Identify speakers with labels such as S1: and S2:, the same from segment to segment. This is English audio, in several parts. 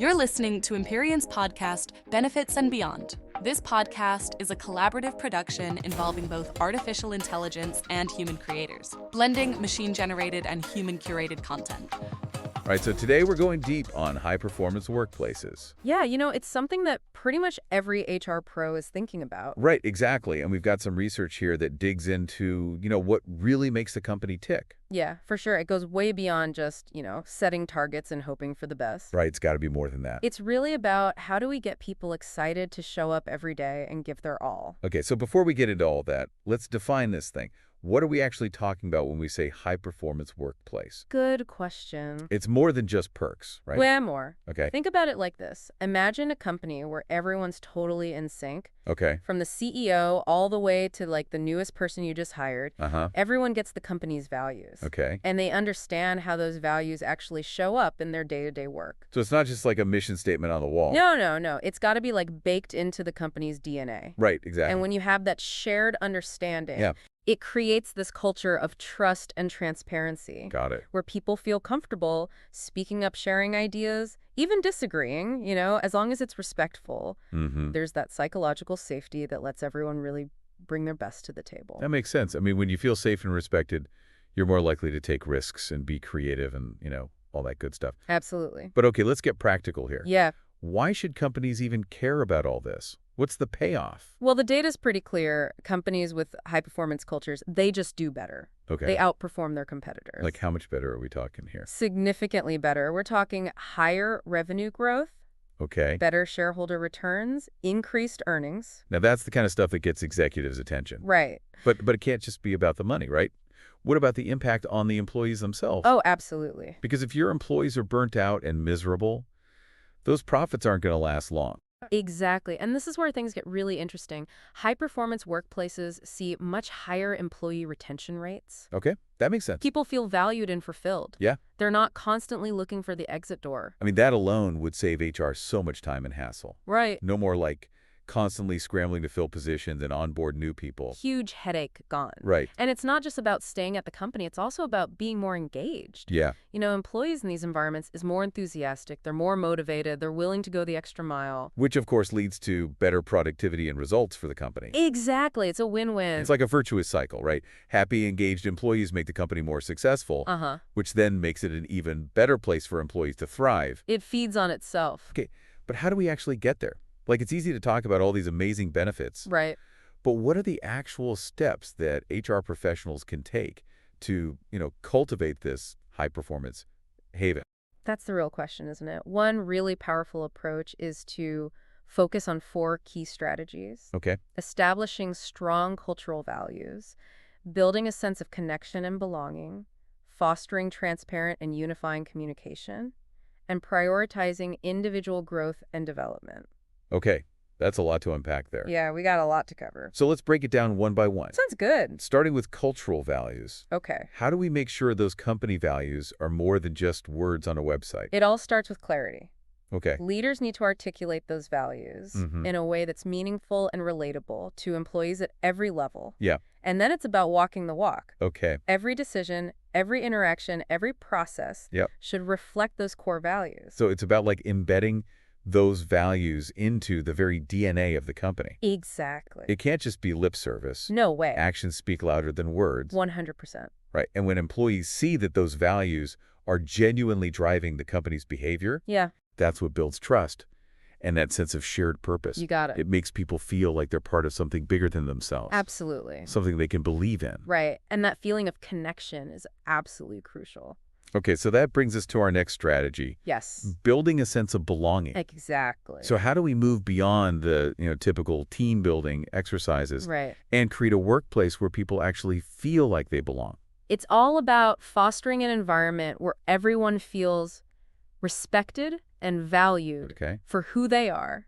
S1: You're listening to Empyrean's podcast, Benefits and Beyond. This podcast is a collaborative production involving both artificial intelligence and human creators, blending machine-generated and human-curated content.
S2: All right, so today we're going deep on high-performance workplaces.
S3: Yeah, it's something that pretty much every HR pro is thinking about.
S2: Right, exactly. And we've got some research here that digs into, what really makes the company tick.
S3: Yeah, for sure. It goes way beyond just, setting targets and hoping for the best.
S2: Right, it's got to be more than that.
S3: It's really about how do we get people excited to show up every day and give their all.
S2: Okay, so before we get into all that, let's define this thing. What are we actually talking about when we say high-performance workplace?
S3: Good question.
S2: It's more than just perks, right?
S3: Way more.
S2: Okay.
S3: Think about it like this. Imagine a company where everyone's totally in sync.
S2: Okay.
S3: From the CEO all the way to the newest person you just hired. Everyone gets the company's values.
S2: Okay.
S3: And they understand how those values actually show up in their day-to-day work.
S2: So it's not just like a mission statement on the wall.
S3: No. It's got to be baked into the company's DNA.
S2: Right, exactly.
S3: And when you have that shared understanding,
S2: yeah.
S3: It creates this culture of trust and transparency.
S2: Got it.
S3: Where people feel comfortable speaking up, sharing ideas, even disagreeing, as long as it's respectful. There's that psychological safety that lets everyone really bring their best to the table.
S2: That makes sense. I mean, when you feel safe and respected, you're more likely to take risks and be creative and, all that good stuff.
S3: Absolutely.
S2: But okay, let's get practical here.
S3: Yeah.
S2: Why should companies even care about all this? What's the payoff?
S3: Well, the data's pretty clear. Companies with high-performance cultures, they just do better.
S2: Okay.
S3: They outperform their competitors.
S2: Like how much better are we talking here?
S3: Significantly better. We're talking higher revenue growth.
S2: Okay.
S3: Better shareholder returns, increased earnings.
S2: Now, that's the kind of stuff that gets executives' attention.
S3: Right.
S2: But it can't just be about the money, right? What about the impact on the employees themselves?
S3: Oh, absolutely.
S2: Because if your employees are burnt out and miserable, those profits aren't going to last long.
S3: Exactly. And this is where things get really interesting. High-performance workplaces see much higher employee retention rates.
S2: Okay, that makes sense.
S3: People feel valued and fulfilled.
S2: Yeah.
S3: They're not constantly looking for the exit door.
S2: I mean, that alone would save HR so much time and hassle.
S3: Right.
S2: No more constantly scrambling to fill positions and onboard new people.
S3: Huge headache gone.
S2: Right.
S3: And it's not just about staying at the company. It's also about being more engaged.
S2: Yeah.
S3: Employees in these environments is more enthusiastic. They're more motivated. They're willing to go the extra mile.
S2: Which, of course, leads to better productivity and results for the company.
S3: Exactly. It's a win-win.
S2: It's like a virtuous cycle, right? Happy, engaged employees make the company more successful, which then makes it an even better place for employees to thrive.
S3: It feeds on itself.
S2: Okay, but how do we actually get there? It's easy to talk about all these amazing benefits.
S3: Right.
S2: But what are the actual steps that HR professionals can take to, cultivate this high-performance haven?
S3: That's the real question, isn't it? One really powerful approach is to focus on 4 key strategies.
S2: Okay.
S3: Establishing strong cultural values, building a sense of connection and belonging, fostering transparent and unifying communication, and prioritizing individual growth and development.
S2: Okay, that's a lot to unpack there.
S3: Yeah, we got a lot to cover.
S2: So let's break it down one by one.
S3: Sounds good.
S2: Starting with cultural values.
S3: Okay.
S2: How do we make sure those company values are more than just words on a website?
S3: It all starts with clarity.
S2: Okay.
S3: Leaders need to articulate those values in a way that's meaningful and relatable to employees at every level.
S2: Yeah.
S3: And then it's about walking the walk.
S2: Okay.
S3: Every decision, every interaction, every process should reflect those core values.
S2: So it's about embedding those values into the very DNA of the company.
S3: Exactly.
S2: It can't just be lip service.
S3: No way.
S2: Actions speak louder than words.
S3: 100%.
S2: Right. And when employees see that those values are genuinely driving the company's behavior, that's what builds trust and that sense of shared purpose.
S3: You got it.
S2: It makes people feel like they're part of something bigger than themselves.
S3: Absolutely.
S2: Something they can believe in.
S3: Right. And that feeling of connection is absolutely crucial.
S2: Okay, so that brings us to our next strategy.
S3: Yes.
S2: Building a sense of belonging.
S3: Exactly.
S2: So how do we move beyond the typical team building exercises and create a workplace where people actually feel like they belong?
S3: It's all about fostering an environment where everyone feels respected and valued for who they are,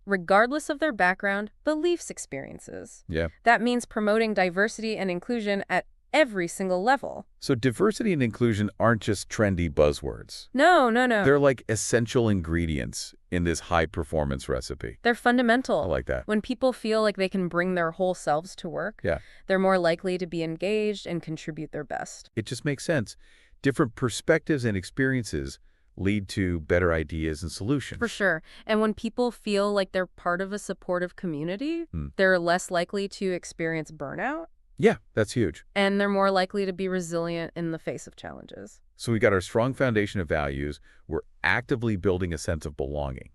S3: regardless of their background, beliefs, experiences.
S2: Yeah.
S3: That means promoting diversity and inclusion at every single level.
S2: So diversity and inclusion aren't just trendy buzzwords.
S3: No.
S2: They're like essential ingredients in this high-performance recipe.
S3: They're fundamental.
S2: I like that.
S3: When people feel like they can bring their whole selves to work, they're more likely to be engaged and contribute their best.
S2: It just makes sense. Different perspectives and experiences lead to better ideas and solutions.
S3: For sure. And when people feel like they're part of a supportive community, they're less likely to experience burnout.
S2: Yeah, that's huge.
S3: And they're more likely to be resilient in the face of challenges.
S2: So we got our strong foundation of values. We're actively building a sense of belonging.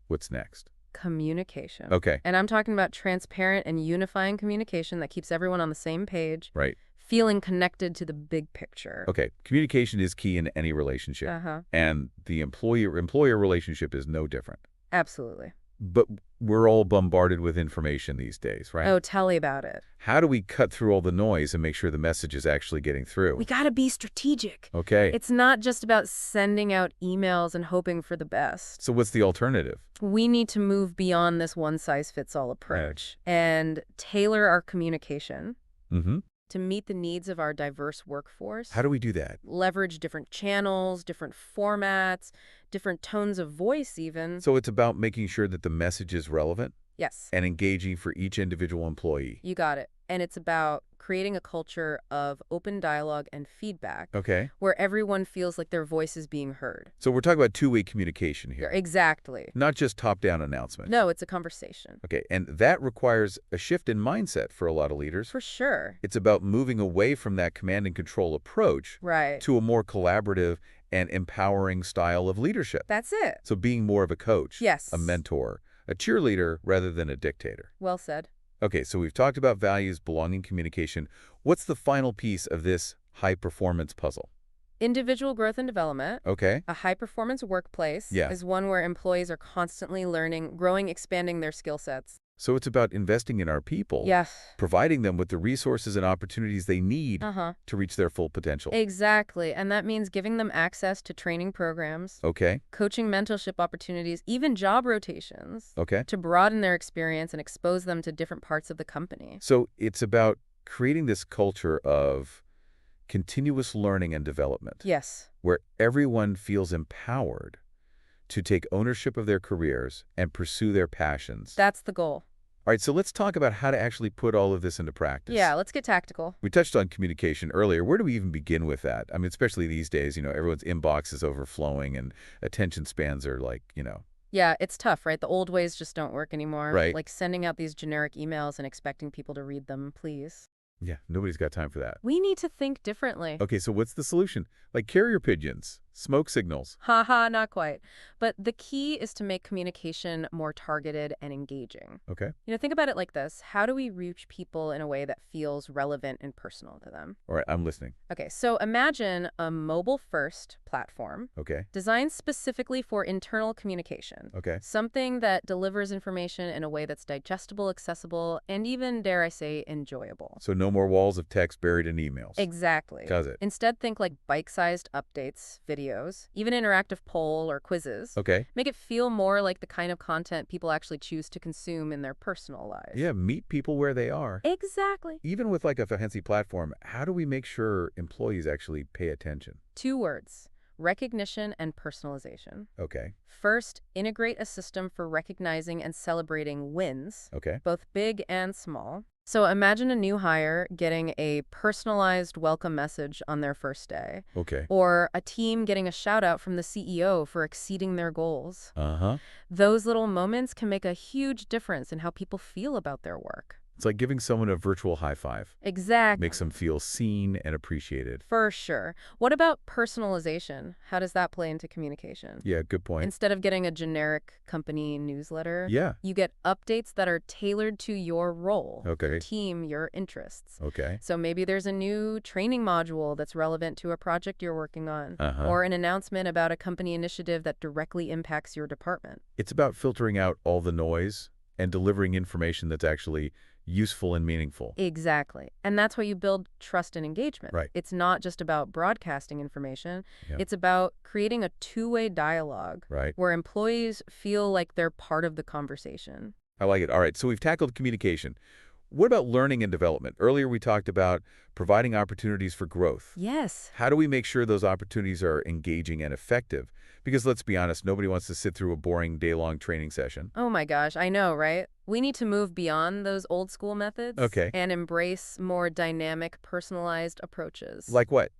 S2: What's next?
S3: Communication.
S2: Okay.
S3: And I'm talking about transparent and unifying communication that keeps everyone on the same page.
S2: Right.
S3: Feeling connected to the big picture.
S2: Okay. Communication is key in any relationship. And the employer relationship is no different.
S3: Absolutely.
S2: But we're all bombarded with information these days, right?
S3: Oh, tell me about it.
S2: How do we cut through all the noise and make sure the message is actually getting through?
S3: We gotta be strategic.
S2: Okay.
S3: It's not just about sending out emails and hoping for the best.
S2: So what's the alternative?
S3: We need to move beyond this one-size-fits-all approach and tailor our communication to meet the needs of our diverse workforce.
S2: How do we do that?
S3: Leverage different channels, different formats, different tones of voice even.
S2: So it's about making sure that the message is relevant?
S3: Yes.
S2: And engaging for each individual employee.
S3: You got it. And it's about creating a culture of open dialogue and feedback.
S2: Okay.
S3: Where everyone feels like their voice is being heard.
S2: So we're talking about two-way communication here.
S3: Exactly.
S2: Not just top-down announcement.
S3: No, it's a conversation.
S2: Okay, and that requires a shift in mindset for a lot of leaders.
S3: For sure.
S2: It's about moving away from that command and control approach to a more collaborative and empowering style of leadership.
S3: That's it.
S2: So being more of a coach,
S3: yes,
S2: a mentor, a cheerleader rather than a dictator.
S3: Well said.
S2: Okay, so we've talked about values, belonging, communication. What's the final piece of this high-performance puzzle?
S3: Individual growth and development.
S2: Okay.
S3: A high-performance workplace is one where employees are constantly learning, growing, expanding their skill sets.
S2: So it's about investing in our people.
S3: Yes.
S2: Providing them with the resources and opportunities they need to reach their full potential.
S3: Exactly. And that means giving them access to training programs.
S2: Okay.
S3: Coaching mentorship opportunities, even job rotations.
S2: Okay.
S3: To broaden their experience and expose them to different parts of the company.
S2: So it's about creating this culture of continuous learning and development.
S3: Yes.
S2: Where everyone feels empowered to take ownership of their careers and pursue their passions.
S3: That's the goal.
S2: All right, so let's talk about how to actually put all of this into practice.
S3: Yeah, let's get tactical.
S2: We touched on communication earlier. Where do we even begin with that? I mean, especially these days, everyone's inbox is overflowing and attention spans are
S3: Yeah, it's tough, right? The old ways just don't work anymore.
S2: Right.
S3: Like sending out these generic emails and expecting people to read them, please.
S2: Yeah, nobody's got time for that.
S3: We need to think differently.
S2: Okay, so what's the solution? Like carrier pigeons, smoke signals.
S3: Haha, not quite. But the key is to make communication more targeted and engaging.
S2: Okay.
S3: Think about it like this. How do we reach people in a way that feels relevant and personal to them?
S2: All right, I'm listening.
S3: Okay, so imagine a mobile-first platform designed specifically for internal communication.
S2: Okay.
S3: Something that delivers information in a way that's digestible, accessible, and even, dare I say, enjoyable.
S2: So no more walls of text buried in emails.
S3: Exactly.
S2: Does it?
S3: Instead, think like bite-sized updates, videos, even interactive poll or quizzes.
S2: Okay.
S3: Make it feel more like the kind of content people actually choose to consume in their personal lives.
S2: Yeah, meet people where they are.
S3: Exactly.
S2: Even with like a fancy platform, how do we make sure employees actually pay attention?
S3: 2 words. Recognition and personalization.
S2: Okay.
S3: First, integrate a system for recognizing and celebrating wins, both big and small. So imagine a new hire getting a personalized welcome message on their first day.
S2: Okay.
S3: Or a team getting a shout out from the CEO for exceeding their goals.
S2: Uh-huh.
S3: Those little moments can make a huge difference in how people feel about their work.
S2: It's like giving someone a virtual high five.
S3: Exactly.
S2: Makes them feel seen and appreciated.
S3: For sure. What about personalization? How does that play into communication?
S2: Yeah, good point.
S3: Instead of getting a generic company newsletter, you get updates that are tailored to your role, your team, your interests.
S2: Okay.
S3: So maybe there's a new training module that's relevant to a project you're working on, or an announcement about a company initiative that directly impacts your department.
S2: It's about filtering out all the noise and delivering information that's actually useful and meaningful.
S3: Exactly. And that's how you build trust and engagement.
S2: Right.
S3: It's not just about broadcasting information. It's about creating a two-way dialogue where employees feel like they're part of the conversation.
S2: I like it. All right, so we've tackled communication. What about learning and development? Earlier we talked about providing opportunities for growth.
S3: Yes.
S2: How do we make sure those opportunities are engaging and effective? Because let's be honest, nobody wants to sit through a boring day-long training session.
S3: Oh my gosh, I know, right? We need to move beyond those old school methods and embrace more dynamic, personalized approaches.
S2: Like what?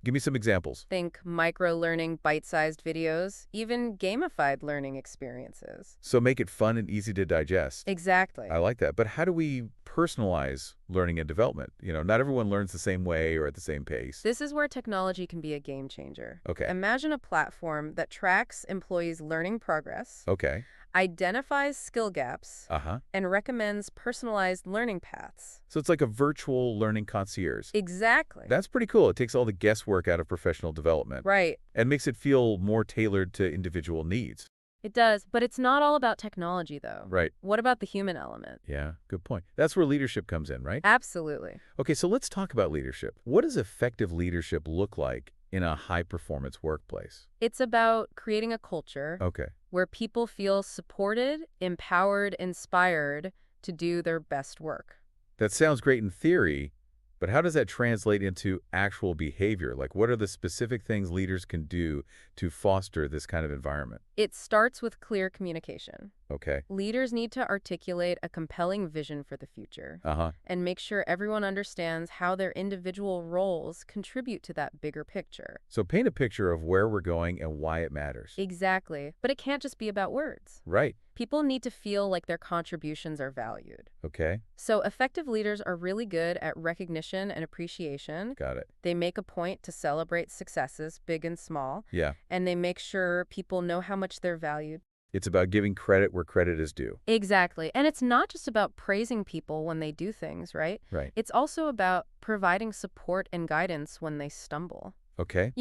S2: Give me some examples.
S3: Think micro-learning, bite-sized videos, even gamified learning experiences.
S2: So make it fun and easy to digest.
S3: Exactly.
S2: I like that. But how do we personalize learning and development? Not everyone learns the same way or at the same pace.
S3: This is where technology can be a game changer.
S2: Okay.
S3: Imagine a platform that tracks employees' learning progress,
S2: Okay.
S3: identifies skill gaps,
S2: Uh-huh.
S3: and recommends personalized learning paths.
S2: So it's like a virtual learning concierge.
S3: Exactly.
S2: That's pretty cool. It takes all the guesswork out of professional development.
S3: Right.
S2: And makes it feel more tailored to individual needs.
S3: It does, but it's not all about technology, though.
S2: Right.
S3: What about the human element?
S2: Yeah, good point. That's where leadership comes in, right?
S3: Absolutely.
S2: Okay, so let's talk about leadership. What does effective leadership look like in a high-performance workplace?
S3: It's about creating a culture
S2: Okay.
S3: where people feel supported, empowered, inspired to do their best work.
S2: That sounds great in theory, but how does that translate into actual behavior? Like, what are the specific things leaders can do to foster this kind of environment?
S3: It starts with clear communication.
S2: Okay.
S3: Leaders need to articulate a compelling vision for the future
S2: Uh-huh.
S3: and make sure everyone understands how their individual roles contribute to that bigger picture.
S2: So paint a picture of where we're going and why it matters.
S3: Exactly. But it can't just be about words.
S2: Right.
S3: People need to feel like their contributions are valued.
S2: Okay.
S3: So effective leaders are really good at recognition and appreciation.
S2: Got it.
S3: They make a point to celebrate successes, big and small,
S2: Yeah.
S3: and they make sure people know how much they're valued.
S2: It's about giving credit where credit is due.
S3: Exactly. And it's not just about praising people when they do things, right?
S2: Right.
S3: It's also about providing support and guidance when they stumble.
S2: Okay.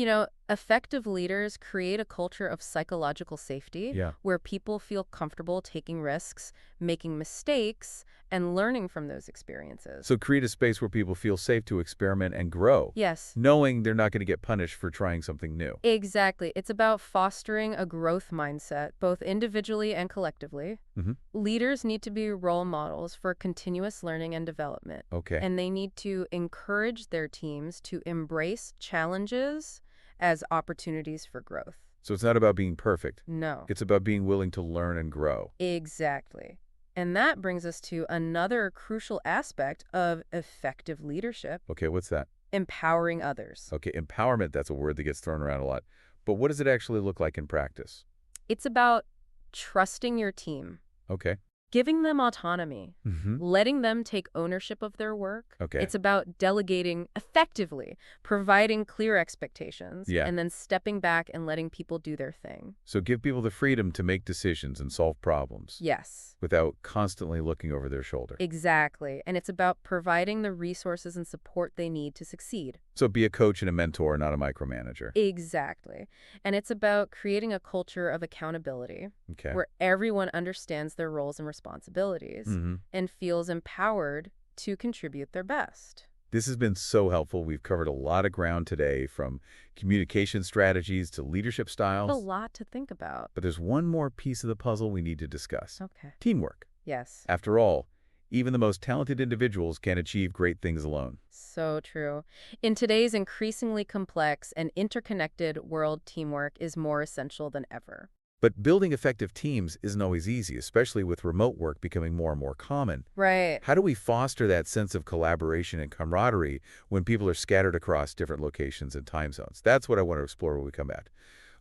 S3: Effective leaders create a culture of psychological safety
S2: Yeah.
S3: where people feel comfortable taking risks, making mistakes, and learning from those experiences.
S2: So create a space where people feel safe to experiment and grow,
S3: Yes,
S2: knowing they're not going to get punished for trying something new.
S3: exactly. It's about fostering a growth mindset, both individually and collectively.
S2: Mm-hmm.
S3: Leaders need to be role models for continuous learning and development.
S2: Okay.
S3: And they need to encourage their teams to embrace challenges as opportunities for growth.
S2: So it's not about being perfect.
S3: No.
S2: It's about being willing to learn and grow.
S3: Exactly. And that brings us to another crucial aspect of effective leadership:
S2: Okay, what's that?
S3: empowering others.
S2: Okay, empowerment, that's a word that gets thrown around a lot. But what does it actually look like in practice?
S3: It's about trusting your team,
S2: Okay.
S3: giving them autonomy,
S2: Mm-hmm.
S3: letting them take ownership of their work.
S2: Okay.
S3: It's about delegating effectively, providing clear expectations,
S2: Yeah.
S3: and then stepping back and letting people do their thing.
S2: So give people the freedom to make decisions and solve problems
S3: Yes,
S2: without constantly looking over their shoulder.
S3: exactly. And it's about providing the resources and support they need to succeed.
S2: So be a coach and a mentor, not a micromanager.
S3: Exactly. And it's about creating a culture of accountability
S2: Okay.
S3: where everyone understands their roles and responsibilities
S2: Mm-hmm.
S3: and feels empowered to contribute their best.
S2: This has been so helpful. We've covered a lot of ground today, from communication strategies to leadership
S3: A
S2: styles.
S3: lot to think about.
S2: But there's one more piece of the puzzle we need to discuss.
S3: Okay.
S2: Teamwork.
S3: Yes.
S2: After all, even the most talented individuals can't achieve great things alone.
S3: So true. In today's increasingly complex and interconnected world, teamwork is more essential than ever.
S2: But building effective teams isn't always easy, especially with remote work becoming more and more common.
S3: Right.
S2: How do we foster that sense of collaboration and camaraderie when people are scattered across different locations and time zones? That's what I want to explore when we come back.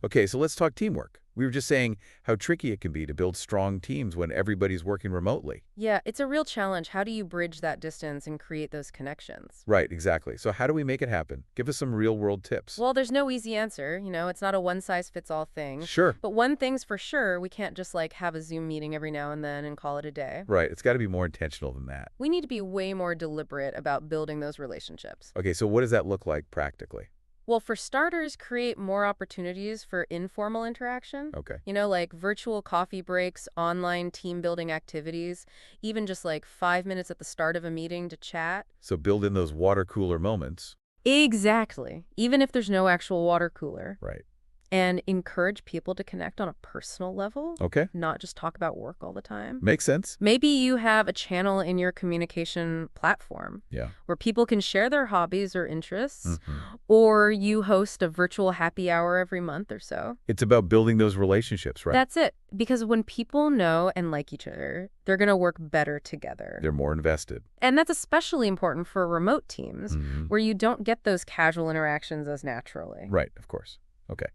S2: Okay, so let's talk teamwork. We were just saying how tricky it can be to build strong teams when everybody's working remotely.
S3: Yeah, it's a real challenge. How do you bridge that distance and create those connections?
S2: Right, exactly. So how do we make it happen? Give us some real-world tips.
S3: Well, there's no easy answer. It's not a one-size-fits-all thing.
S2: Sure.
S3: But one thing's for sure, we can't just have a Zoom meeting every now and then and call it a day.
S2: Right, it's got to be more intentional than that.
S3: We need to be way more deliberate about building those relationships.
S2: Okay, so what does that look like practically?
S3: Well, for starters, create more opportunities for informal interaction.
S2: Okay.
S3: Like virtual coffee breaks, online team building activities, even just 5 minutes at the start of a meeting to chat.
S2: So build in those water cooler moments.
S3: Exactly. Even if there's no actual water cooler.
S2: Right.
S3: And encourage people to connect on a personal level,
S2: Okay.
S3: not just talk about work all the time.
S2: Makes sense.
S3: Maybe you have a channel in your communication platform
S2: Yeah.
S3: where people can share their hobbies or interests,
S2: hmm
S3: or you host a virtual happy hour every month or so.
S2: It's about building those relationships, right?
S3: That's it. Because when people know and like each other, they're going to work better together.
S2: They're more invested.
S3: And that's especially important for remote teams
S2: hmm
S3: where you don't get those casual interactions as naturally.
S2: Right, of course. Okay.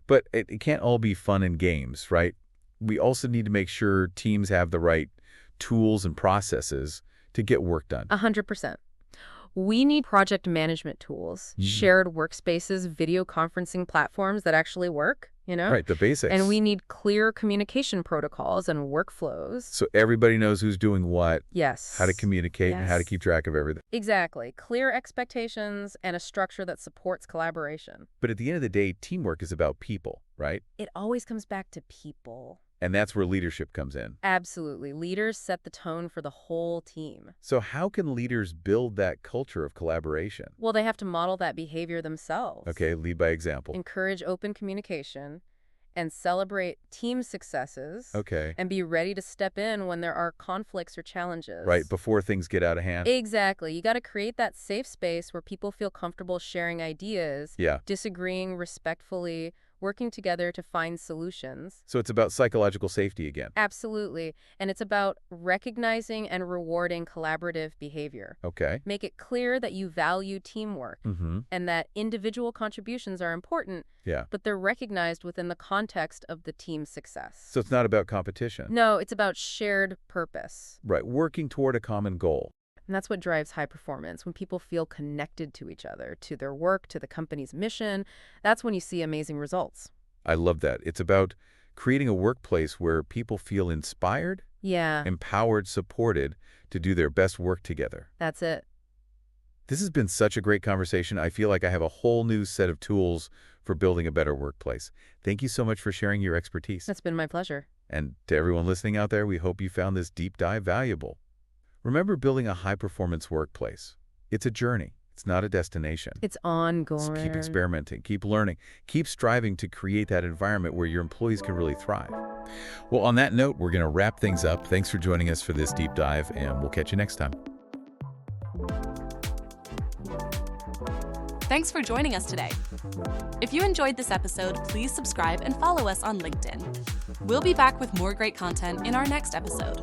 S2: But it can't all be fun and games, right? We also need to make sure teams have the right tools and processes to get work done.
S3: 100%. We need project management tools, shared workspaces, video conferencing platforms that actually work,
S2: Right, the basics.
S3: And we need clear communication protocols and workflows.
S2: So everybody knows who's doing what,
S3: Yes.
S2: how to communicate, and how to
S3: Yes.
S2: keep track of everything.
S3: Exactly. Clear expectations and a structure that supports collaboration.
S2: But at the end of the day, teamwork is about people, right?
S3: It always comes back to people.
S2: And that's where leadership comes in.
S3: Absolutely. Leaders set the tone for the whole team.
S2: So how can leaders build that culture of collaboration?
S3: Well, they have to model that behavior themselves.
S2: Okay, lead by example.
S3: Encourage open communication and celebrate team successes.
S2: Okay.
S3: And be ready to step in when there are conflicts or challenges.
S2: Right, before things get out of hand.
S3: Exactly. You got to create that safe space where people feel comfortable sharing ideas,
S2: Yeah.
S3: disagreeing respectfully, working together to find solutions.
S2: So it's about psychological safety again.
S3: Absolutely. And it's about recognizing and rewarding collaborative behavior.
S2: Okay.
S3: Make it clear that you value teamwork
S2: Mm-hmm.
S3: and that individual contributions are important,
S2: Yeah.
S3: but they're recognized within the context of the team's success.
S2: So it's not about competition.
S3: No, it's about shared purpose.
S2: Right, working toward a common goal.
S3: And that's what drives high performance. When people feel connected to each other, to their work, to the company's mission, that's when you see amazing results.
S2: I love that. It's about creating a workplace where people feel inspired,
S3: Yeah,
S2: empowered, supported to do their best work together.
S3: that's it.
S2: This has been such a great conversation. I feel like I have a whole new set of tools for building a better workplace. Thank you so much for sharing your expertise.
S3: That's been my pleasure.
S2: And to everyone listening out there, we hope you found this deep dive valuable. Remember, building a high-performance workplace. It's a journey. It's not a destination.
S3: It's ongoing.
S2: So keep experimenting, keep learning, keep striving to create that environment where your employees can really thrive. Well, on that note, we're going to wrap things up. Thanks for joining us for this deep dive, and we'll catch you next time.
S1: Thanks for joining us today. If you enjoyed this episode, please subscribe and follow us on LinkedIn. We'll be back with more great content in our next episode.